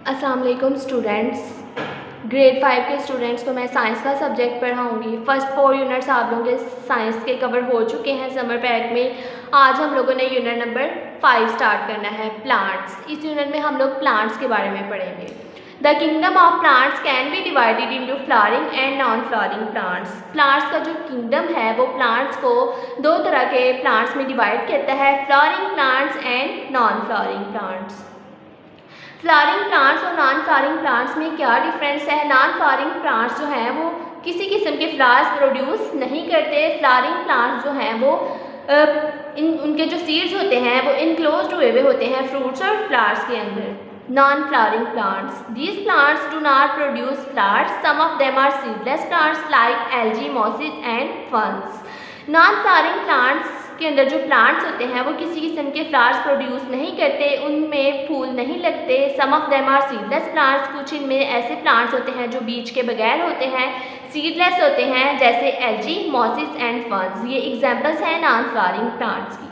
अस्सलाम वालेकुम students. Grade 5 के स्टूडेंट्स को मैं साइंस का सब्जेक्ट पढ़ाऊंगी। फर्स्ट 4 यूनिट्स आप लोगों के साइंस के कवर हो चुके हैं समर पैक में। आज हम लोगों ने यूनिट नंबर 5 स्टार्ट करना है, प्लांट्स। इस यूनिट में हम लोग प्लांट्स के बारे में पढ़ेंगे। The kingdom of plants can be divided into flowering and non flowering plants. Plants का जो किंगडम है वो प्लांट्स को दो तरह के प्लांट्स में डिवाइड करता है, flowering plants and non flowering plants. Flowering plants और नॉन फ्लावरिंग प्लांट्स में क्या डिफरेंस है? नॉन फ्लावरिंग प्लांट्स जो हैं वो किसी किस्म के फ्लावर्स प्रोड्यूस नहीं करते। फ्लावरिंग प्लांट्स जो हैं वो उनके जो सीड्स होते हैं वो इनक्लोज्ड हुए हुए होते हैं फ्रूट्स और फ्लावर्स के अंदर। Non flowering plants, these plants do not produce flowers, some of them are seedless plants like algae, mosses and ferns. Non flowering plants के अंदर जो प्लांट्स होते हैं वो किसी किस्म के फ्लावर्स प्रोड्यूस नहीं करते, उनमें फूल नहीं लगते। Some of them are seedless plants, कुछ इनमें ऐसे प्लांट्स होते हैं जो बीज के बगैर होते हैं, सीडलेस होते हैं, जैसे एल्गी, मॉसेस एंड फर्न्स। ये एग्जांपल्स हैं नॉन फ्लावरिंग प्लांट्स की।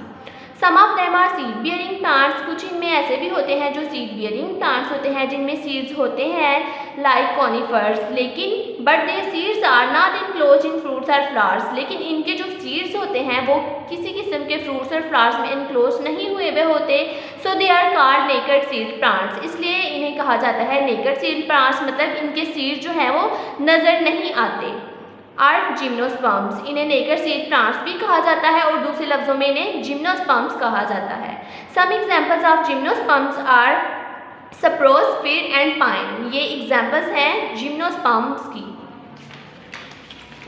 Some of them are seed bearing plants, कुछ इनमें ऐसे भी होते हैं जो सीड बियरिंग प्लांट्स होते हैं जिनमें सीड्स होते हैं लाइक कॉनिफर्स, लेकिन but their seeds are not enclosed in fruits और फ्लावर्स। लेकिन इनके जो सीड्स होते हैं वो किसी किस्म के फ्रूट्स और फ्लावर्स में इनक्लोज नहीं हुए हुए होते। So they are called naked seed plants, इसलिए इन्हें कहा जाता है नेकेड सीड प्लांट्स, मतलब इनके सीड्स जो हैं वो नज़र नहीं आते। आर जिम्नोस्पर्म्स, इन्हें नेकेड सीड प्लांट्स भी कहा जाता है और दूसरे लफ्ज़ों में इन्हें जिम्नोस्पर्म्स कहा जाता है। Some examples of gymnosperms are spruce, fir and pine. ये एग्जांपल्स हैं जिम्नोस्पर्म्स की।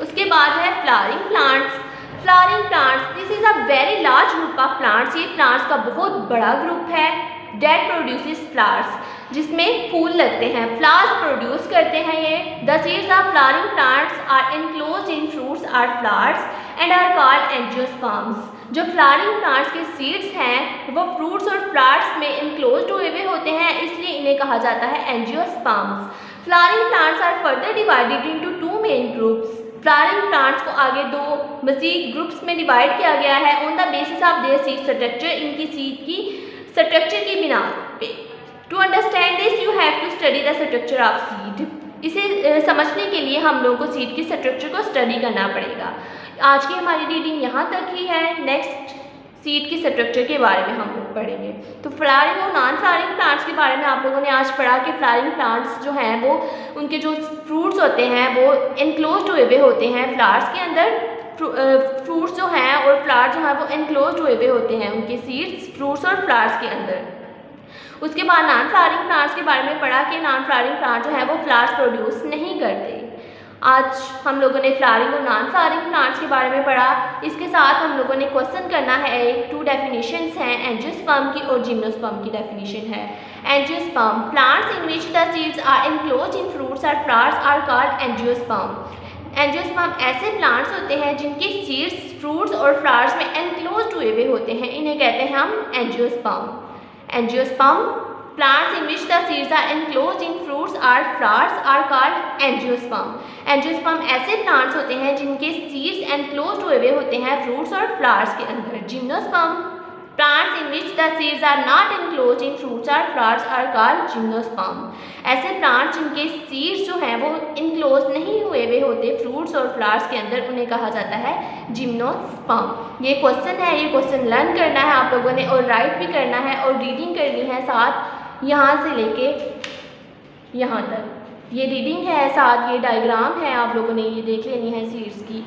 उसके बाद है flowering plants. Flowering plants, this is a very large group of plants. ये प्लांट्स का बहुत बड़ा ग्रुप है। डेट प्रोड्यूसेस फ्लावर्स, जिसमें फूल लगते हैं, फ्लावर्स प्रोड्यूस करते हैं ये। The seeds of flowering plants are enclosed in fruits और flowers and are called angiosperms. जो फ्लावरिंग प्लांट्स के सीड्स हैं वो फ्रूट्स और फ्लावर्स में इनक्लोज्ड हुए हुए होते हैं, इसलिए इन्हें कहा जाता है angiosperms. Flowering plants are further divided into 2 main groups. Flowering plants को आगे 2 मज़ीद ग्रुप्स में डिवाइड किया गया है on the basis of their seed structure, इनकी सीड की स्ट्रक्चर की बिना पे। To understand this you have to study the structure of seed. इसे समझने के लिए हम लोगों को सीड की स्ट्रक्चर को स्टडी करना पड़ेगा। आज की हमारी रीडिंग यहाँ तक ही है। नेक्स्ट सीड की स्ट्रक्चर के बारे में हम लोग पढ़ेंगे। तो फ्लावरिंग और नॉन फ्लावरिंग प्लांट्स के बारे में आप लोगों ने आज पढ़ा कि फ्लावरिंग प्लांट्स जो हैं वो उनके जो फ्रूट्स होते हैं वो इनक्लोज्ड हुए हुए होते हैं फ्लावर्स के अंदर। फ्रूट्स जो हैं और फ्लावर जो हैं वो इनक्लोज्ड हुए हुए होते हैं, उनके सीड्स फ्रूट्स और फ्लावर्स के अंदर। उसके बाद नॉन फ्लावरिंग प्लांट्स के बारे में पढ़ा कि नॉन फ्लावरिंग प्लांट जो है वो फ्लावर्स प्रोड्यूस नहीं करते। आज हम लोगों ने फ्लावरिंग और नॉन फ्लावरिंग प्लांट्स के बारे में पढ़ा। इसके साथ हम लोगों ने क्वेश्चन करना है। 2 डेफिनेशंस हैं, एंजियोस्पर्म की और जिम्नोस्पर्म की डेफिनेशन है। Angiosperm, plants in which the seeds are enclosed in fruits और flowers are called angiosperm. Angiosperm ऐसे प्लांट्स होते हैं जिनके सीड्स फ्रूट्स और फ्लावर्स में एनक्लोज्ड हुए हुए होते हैं, इन्हें कहते हैं हम angiosperm. Angiosperm, plants in which the seeds are enclosed in fruits और flowers are called angiosperm. Angiosperm ऐसे प्लांट्स होते हैं जिनके सीड्स एनक्लोज्ड हुए हुए होते हैं फ्रूट्स और फ्लावर्स के अंदर। Gymnosperm, plants in which the seeds are not enclosed in fruits और फ्लावर्स आर कॉल्ड जिम्नोस्पर्म। ऐसे प्लांट्स जिनके सीड्स जो हैं वो इनक्लोज नहीं हुए हुए होते फ्रूट्स और फ्लावर्स के अंदर, उन्हें कहा जाता है जिम्नोस्पर्म। ये क्वेश्चन है, ये क्वेश्चन लर्न करना है आप लोगों ने और राइट भी करना है और रीडिंग करनी है साथ, यहाँ से लेके यहाँ तक। ये रीडिंग है, साथ ये डायग्राम है, आप लोगों ने ये देख लेनी है सीड्स की।